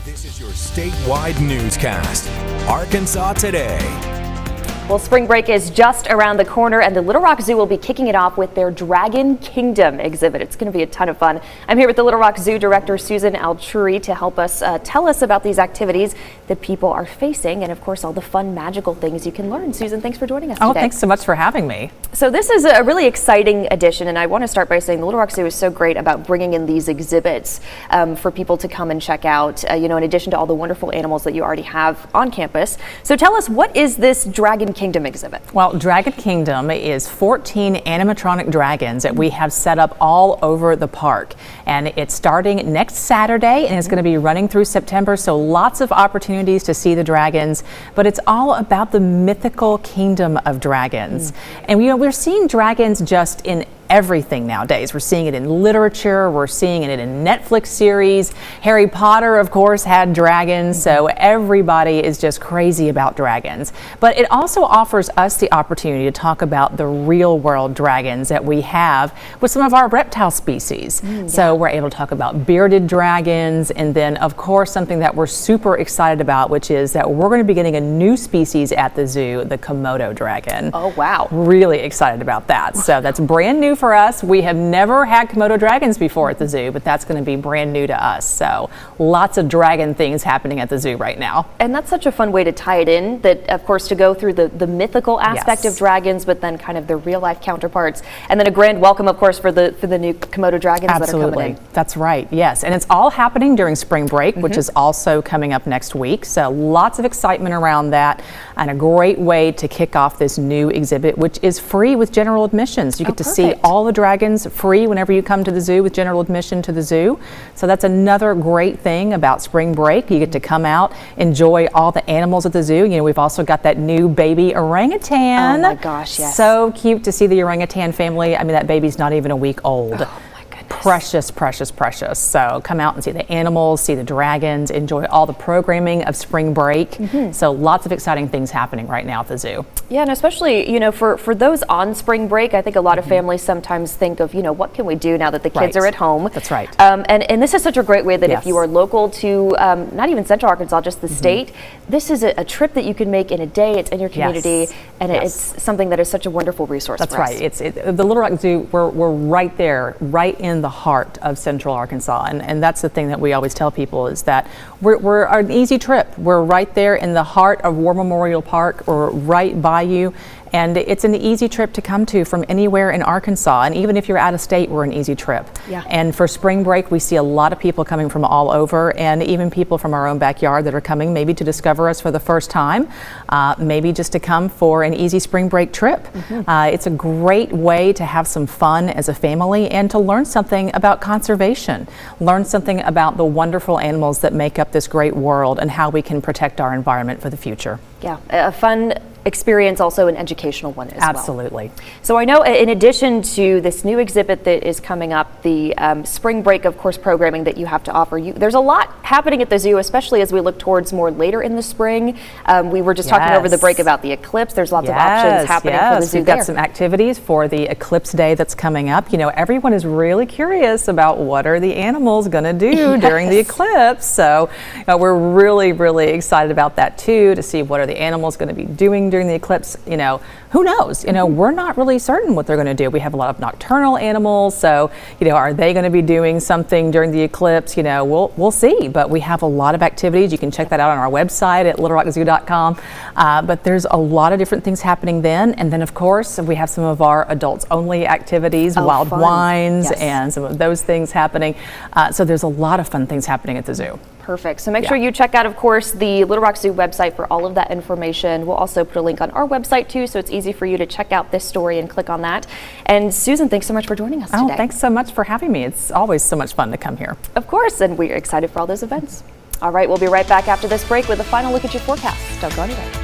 This is your statewide newscast, Arkansas Today. Well, spring break is just around the corner, and the Little Rock Zoo will be kicking it off with their Dragon Kingdom exhibit. It's going to be a ton of fun. I'm here with the Little Rock Zoo Director, Susan Altrui, to help us tell us about these activities that people are facing, and of course, all the fun, magical things you can learn. Susan, thanks for joining us today. Oh, thanks so much for having me. So this is a really exciting addition, and I want to start by saying the Little Rock Zoo is so great about bringing in these exhibits for people to come and check out, in addition to all the wonderful animals that you already have on campus. So tell us, what is this Dragon Kingdom exhibit? Well, Dragon Kingdom is 14 animatronic dragons that we have set up all over the park. And it's starting next Saturday, and it's going to be running through September, so lots of opportunities to see the dragons. But it's all about the mythical kingdom of dragons. And we're seeing dragons just in everything nowadays. We're seeing it in literature, we're seeing it in Netflix series. Harry Potter, of course, had dragons, so everybody is just crazy about dragons. But it also offers us the opportunity to talk about the real world dragons that we have with some of our reptile species. So we're able to talk about bearded dragons, and then of course something that we're super excited about, which is that we're going to be getting a new species at the zoo, the Komodo dragon. Oh wow. Really excited about that. So that's brand new for us. We have never had Komodo dragons before at the zoo, but that's going to be brand new to us. So lots of dragon things happening at the zoo right now. And that's such a fun way to tie it in, that of course to go through the mythical aspect of dragons, but then kind of the real life counterparts, and then a grand welcome of course for the new Komodo dragons that are coming in. That's right, yes. And it's all happening during spring break, which is also coming up next week. So lots of excitement around that, and a great way to kick off this new exhibit, which is free with general admissions. You get to see all the dragons free whenever you come to the zoo with general admission to the zoo. So that's another great thing about spring break. You get to come out, enjoy all the animals at the zoo. We've also got that new baby orangutan. Oh my gosh, yes. So cute to see the orangutan family. I mean, that baby's not even a week old. Oh. Precious, precious, precious. So come out and see the animals, see the dragons, enjoy all the programming of spring break. So lots of exciting things happening right now at the zoo. Yeah, and especially, for those on spring break, I think a lot of families sometimes think of, what can we do now that the kids are at home? That's right. And this is such a great way that if you are local to not even Central Arkansas, just the state, this is a trip that you can make in a day. It's in your community, and it's something that is such a wonderful resource for us. That's right. The Little Rock Zoo, we're right there, right in the heart of Central Arkansas, and that's the thing that we always tell people, is that we're an easy trip. We're right there in the heart of War Memorial Park. We're right by you, and it's an easy trip to come to from anywhere in Arkansas. And even if you're out of state, we're an easy trip. And for spring break, we see a lot of people coming from all over, and even people from our own backyard that are coming maybe to discover us for the first time, maybe just to come for an easy spring break trip. It's a great way to have some fun as a family and to learn something about conservation, learn something about the wonderful animals that make up this great world and how we can protect our environment for the future. Yeah, a fun experience, also an educational one as well. Absolutely. So I know in addition to this new exhibit that is coming up, the spring break, of course, programming that you have to offer, there's a lot happening at the zoo, especially as we look towards more later in the spring. We were just talking over the break about the eclipse. There's lots of options happening for the zoo. We've got some activities for the eclipse day that's coming up. Everyone is really curious about what are the animals going to do during the eclipse. So we're really, really excited about that too, to see what are the animals going to be doing during the eclipse. Who knows? We're not really certain what they're going to do. We have a lot of nocturnal animals, so are they going to be doing something during the eclipse? We'll see. But we have a lot of activities. You can check that out on our website at littlerockzoo.com. But there's a lot of different things happening then, and then of course we have some of our adults only activities, wild wines, and some of those things happening. So there's a lot of fun things happening at the zoo. Perfect. So make sure you check out, of course, the Little Rock Zoo website for all of that information. We'll also put a link on our website too, so it's easy for you to check out this story and click on that. And Susan, thanks so much for joining us today. Oh, thanks so much for having me. It's always so much fun to come here. Of course, and we're excited for all those events. All right, we'll be right back after this break with a final look at your forecast. Don't go anywhere.